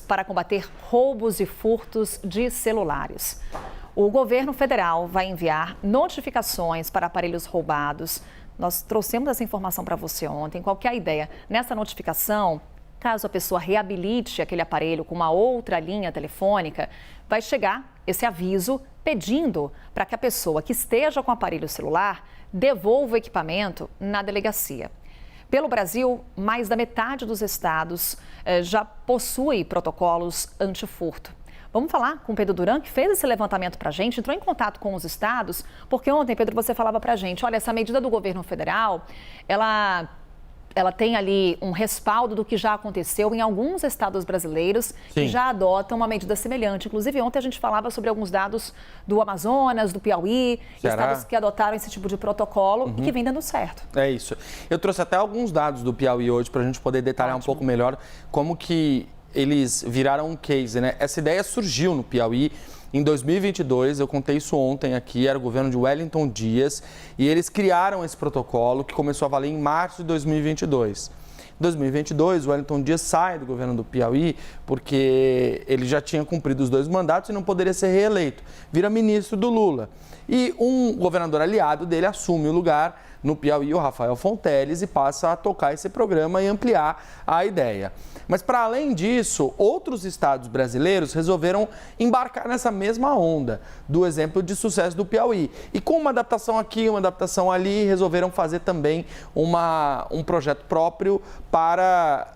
para combater roubos e furtos de celulares. O governo federal vai enviar notificações para aparelhos roubados. Nós trouxemos essa informação para você ontem. Qual que é a ideia? Nessa notificação, caso a pessoa reabilite aquele aparelho com uma outra linha telefônica, vai chegar esse aviso pedindo para que a pessoa que esteja com o aparelho celular devolva o equipamento na delegacia. Pelo Brasil, mais da metade dos estados já possui protocolos antifurto. Vamos falar com o Pedro Duran, que fez esse levantamento para a gente, entrou em contato com os estados, porque ontem, Pedro, você falava para a gente, olha, essa medida do governo federal, ela tem ali um respaldo do que já aconteceu em alguns estados brasileiros que já adotam uma medida semelhante. Inclusive, ontem a gente falava sobre alguns dados do Amazonas, do Piauí, estados que adotaram esse tipo de protocolo e que vem dando certo. É isso. Eu trouxe até alguns dados do Piauí hoje para a gente poder detalhar um pouco melhor como que eles viraram um case, né? Essa ideia surgiu no Piauí em 2022, eu contei isso ontem aqui, era o governo de Wellington Dias, e eles criaram esse protocolo que começou a valer em março de 2022. Em 2022, o Wellington Dias sai do governo do Piauí porque ele já tinha cumprido os 2 mandatos e não poderia ser reeleito. Vira ministro do Lula. E um governador aliado dele assume o lugar no Piauí, o Rafael Fonteles, e passa a tocar esse programa e ampliar a ideia. Mas, para além disso, outros estados brasileiros resolveram embarcar nessa mesma onda do exemplo de sucesso do Piauí. E com uma adaptação aqui, uma adaptação ali, resolveram fazer também um projeto próprio para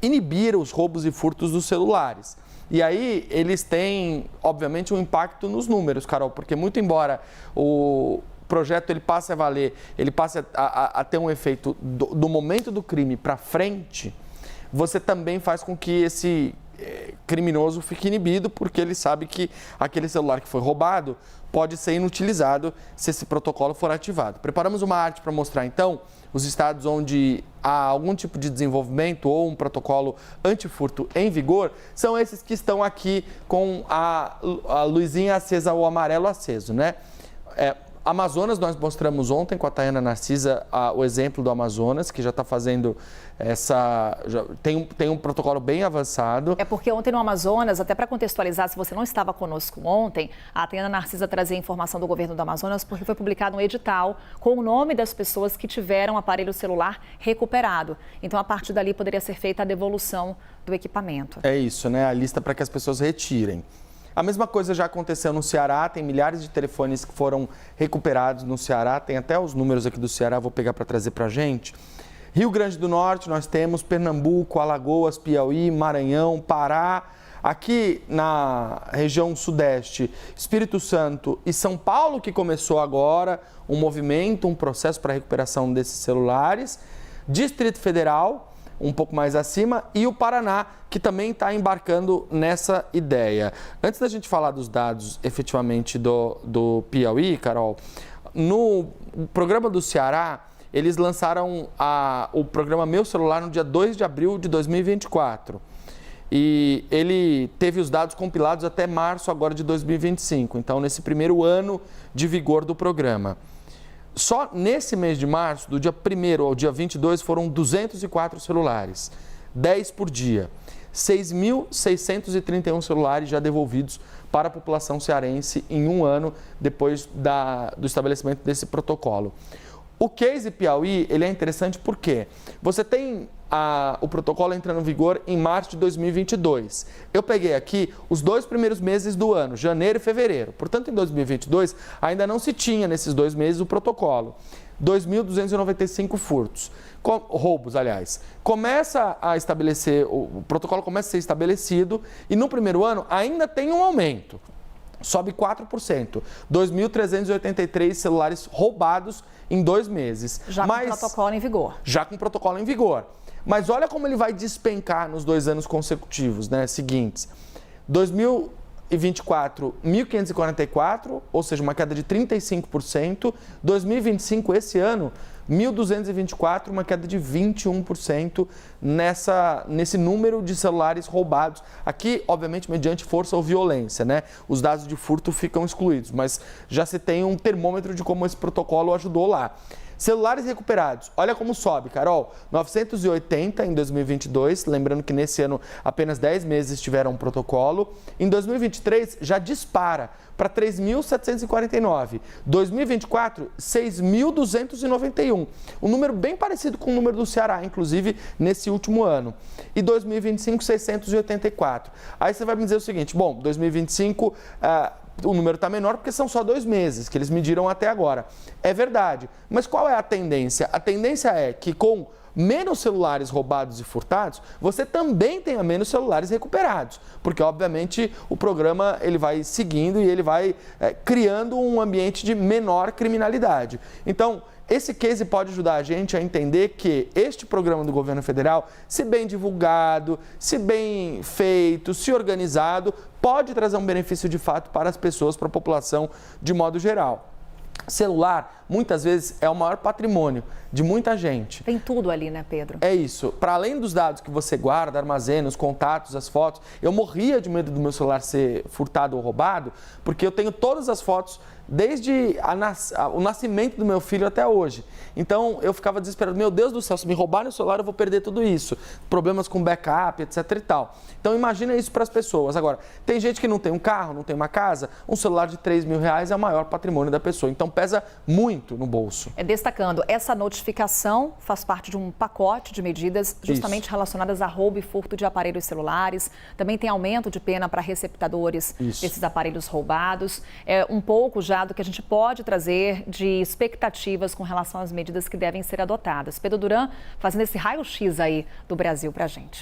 inibir os roubos e furtos dos celulares. E aí eles têm, obviamente, um impacto nos números, Carol, porque muito embora o projeto ele passe a valer, ele passe a ter um efeito do momento do crime para frente, você também faz com que esse criminoso fique inibido, porque ele sabe que aquele celular que foi roubado pode ser inutilizado se esse protocolo for ativado. Preparamos uma arte para mostrar, então, os estados onde há algum tipo de desenvolvimento ou um protocolo antifurto em vigor, são esses que estão aqui com a luzinha acesa, o amarelo aceso, né? Amazonas, nós mostramos ontem com a Tayana Narcisa o exemplo do Amazonas, que já está fazendo tem um protocolo bem avançado. É porque ontem no Amazonas, até para contextualizar, se você não estava conosco ontem, a Tayana Narcisa trazia informação do governo do Amazonas porque foi publicado um edital com o nome das pessoas que tiveram aparelho celular recuperado. Então, a partir dali, poderia ser feita a devolução do equipamento. É isso, né? A lista para que as pessoas retirem. A mesma coisa já aconteceu no Ceará, tem milhares de telefones que foram recuperados no Ceará, tem até os números aqui do Ceará, vou pegar para trazer para a gente. Rio Grande do Norte, nós temos Pernambuco, Alagoas, Piauí, Maranhão, Pará. Aqui na região sudeste, Espírito Santo e São Paulo, que começou agora um movimento, um processo para a recuperação desses celulares. Distrito Federal, um pouco mais acima, e o Paraná, que também está embarcando nessa ideia. Antes da gente falar dos dados efetivamente do Piauí, Carol, no programa do Ceará, eles lançaram o programa Meu Celular no dia 2 de abril de 2024. E ele teve os dados compilados até março agora de 2025, então nesse primeiro ano de vigor do programa. Só nesse mês de março, do dia 1º ao dia 22, foram 204 celulares, 10 por dia. 6.631 celulares já devolvidos para a população cearense em um ano depois do estabelecimento desse protocolo. O case Piauí, ele é interessante porque você tem o protocolo entrando em vigor em março de 2022. Eu peguei aqui os 2 primeiros meses do ano, janeiro e fevereiro. Portanto, em 2022, ainda não se tinha nesses 2 meses o protocolo. 2.295 furtos, roubos, aliás. O protocolo começa a ser estabelecido e no primeiro ano ainda tem um aumento. Sobe 4%. 2.383 celulares roubados em 2 meses. Já com protocolo em vigor. Já com protocolo em vigor. Mas olha como ele vai despencar nos 2 anos consecutivos, né? Seguintes. 2024, 1.544, ou seja, uma queda de 35%. 2025, esse ano, 1.224, uma queda de 21% nesse número de celulares roubados. Aqui, obviamente, mediante força ou violência, né? Os dados de furto ficam excluídos, mas já se tem um termômetro de como esse protocolo ajudou lá. Celulares recuperados, olha como sobe, Carol. 980 em 2022, lembrando que nesse ano apenas 10 meses tiveram um protocolo. Em 2023 já dispara para 3.749. 2024, 6.291. Um número bem parecido com o número do Ceará, inclusive nesse último ano. E 2025, 684. Aí você vai me dizer o seguinte, bom, 2025... o número está menor porque são só 2 meses que eles mediram até agora. É verdade. Mas qual é a tendência? A tendência é que com menos celulares roubados e furtados, você também tenha menos celulares recuperados. Porque, obviamente, o programa ele vai seguindo e ele vai criando um ambiente de menor criminalidade. Então, esse case pode ajudar a gente a entender que este programa do governo federal, se bem divulgado, se bem feito, se organizado, pode trazer um benefício de fato para as pessoas, para a população de modo geral. Celular, muitas vezes, é o maior patrimônio de muita gente. Tem tudo ali, né, Pedro? É isso. Para além dos dados que você guarda, armazena, os contatos, as fotos, eu morria de medo do meu celular ser furtado ou roubado, porque eu tenho todas as fotos desde o nascimento do meu filho até hoje. Então, eu ficava desesperado. Meu Deus do céu, se me roubarem o celular, eu vou perder tudo isso. Problemas com backup, etc e tal. Então, imagina isso para as pessoas. Agora, tem gente que não tem um carro, não tem uma casa, um celular de R$3.000 é o maior patrimônio da pessoa. Então, pesa muito no bolso. Destacando, essa notificação faz parte de um pacote de medidas justamente relacionadas a roubo e furto de aparelhos celulares. Também tem aumento de pena para receptadores desses aparelhos roubados. É um pouco já do que a gente pode trazer de expectativas com relação às medidas que devem ser adotadas. Pedro Duran fazendo esse raio-x aí do Brasil para a gente.